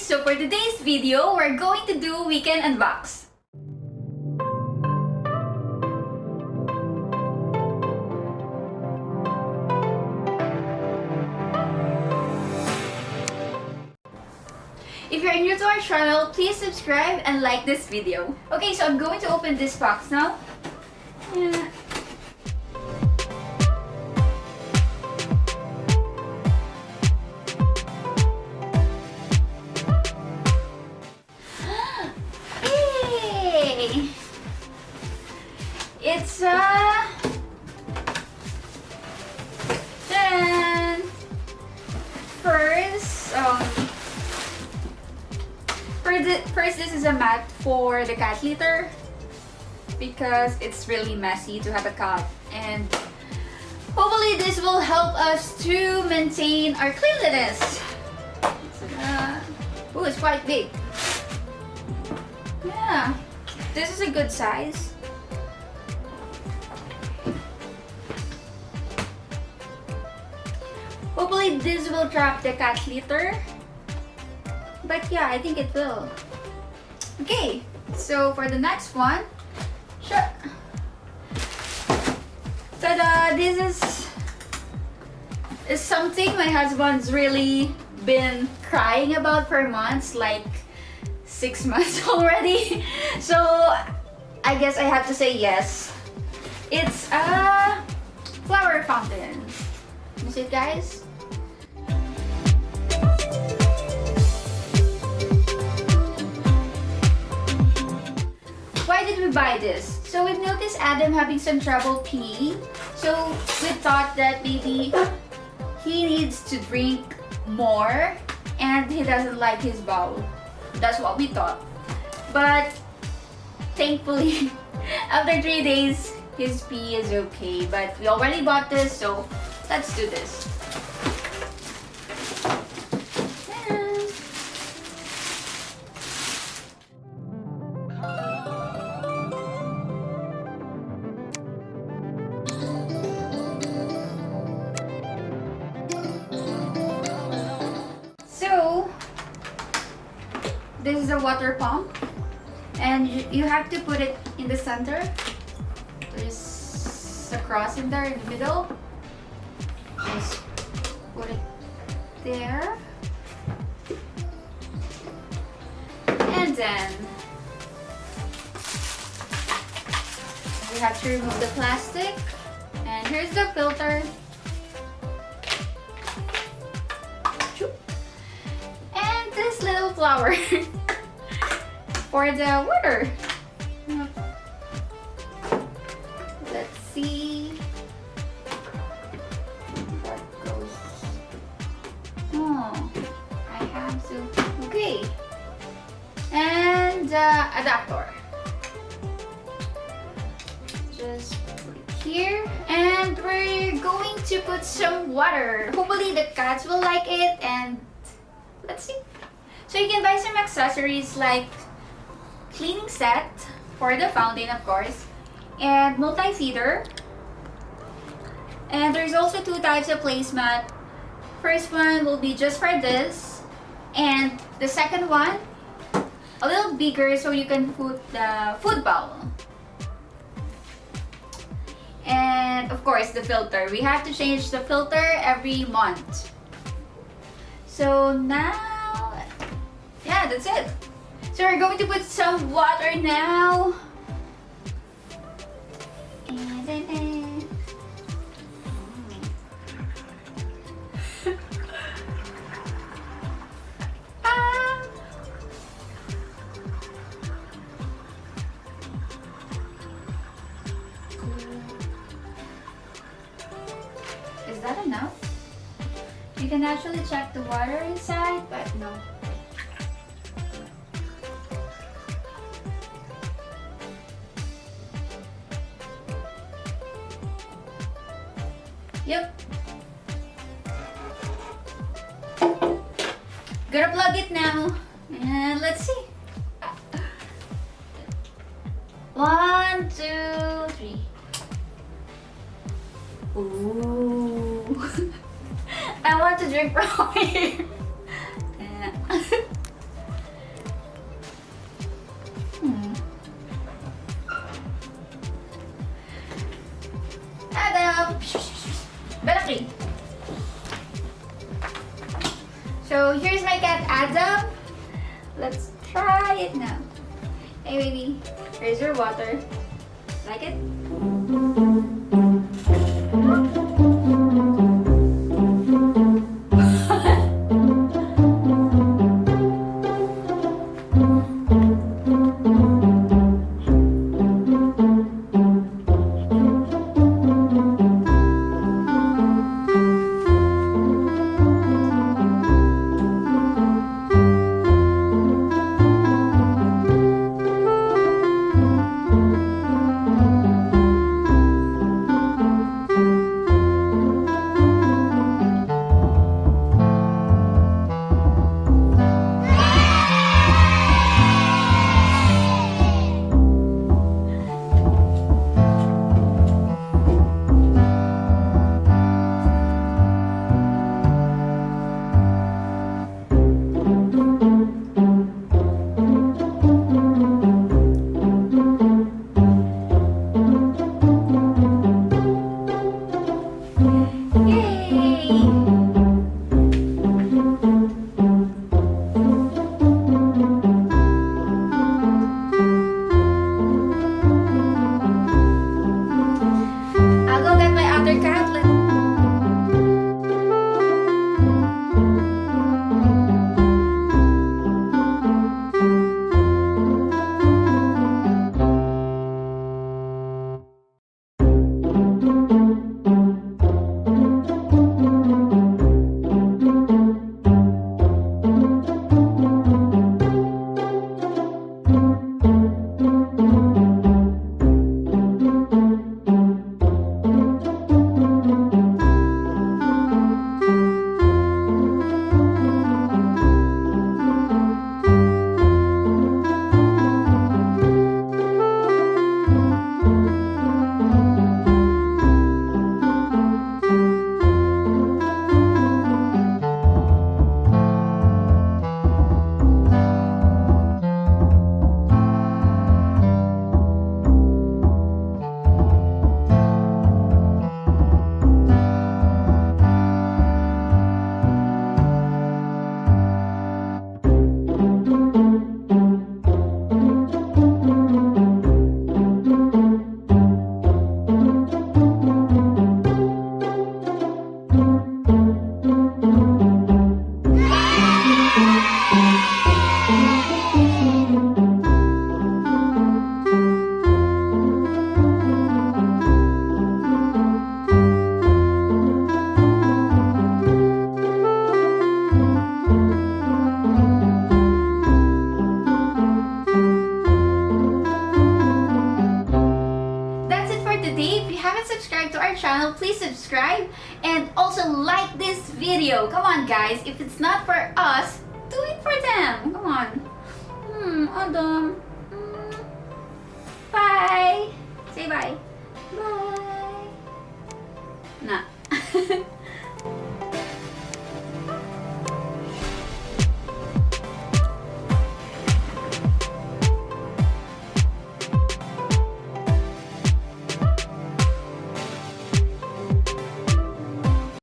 So for today's video, we're going to do WiKen unbox. If you're new to our channel, please subscribe and like this video. Okay, so I'm going to open this box now. Yeah. Yay! It's then first this is a mat for the cat litter because it's really messy to have a cat, and hopefully this will help us to maintain our cleanliness. Oh, it's quite big. Yeah, this is a good size. Hopefully this will trap the cat litter. But yeah, I think it will. Okay, so for the next one, ta-da! This is something my husband's really been crying about for months, like 6 months already. So I guess I have to say yes. It's a flower fountain. You see it, guys? Why did we buy this? So we've noticed Adam having some trouble peeing. So we thought that maybe he needs to drink more and he doesn't like his bowl. That's what we thought. But thankfully, after 3 days, his pee is okay. But we already bought this, so let's do this. So this is a water pump, and you have to put it in the center. There's a cross in there in the middle. Just put it there. And then we have to remove the plastic. And here's the filter. And this little flower for the water. Let's see what goes. Oh, I have to. Okay. And adapter. Just put it here. And we're going to put some water. Hopefully the cats will like it, and let's see. So you can buy some accessories like cleaning set for the fountain, of course, and multi-feeder. And there's also 2 types of placemat. First one will be just for this, and the second one a little bigger so you can put the food bowl. And of course the filter. We have to change the filter every month. So now, yeah, that's it. So we're going to put some water now. And then, is that enough? You can actually check the water inside, but no. Yep. Gonna plug it now. And let's see. 1, 2, 3. Ooh. I want to drink from here. So here's my cat Adam. Let's try it now. Hey baby, here's your water. Like it? channel, please subscribe and also like this video. Come on guys, if it's not for us, do it for them. Come on. Adam. Bye. Say bye. Bye. Nah.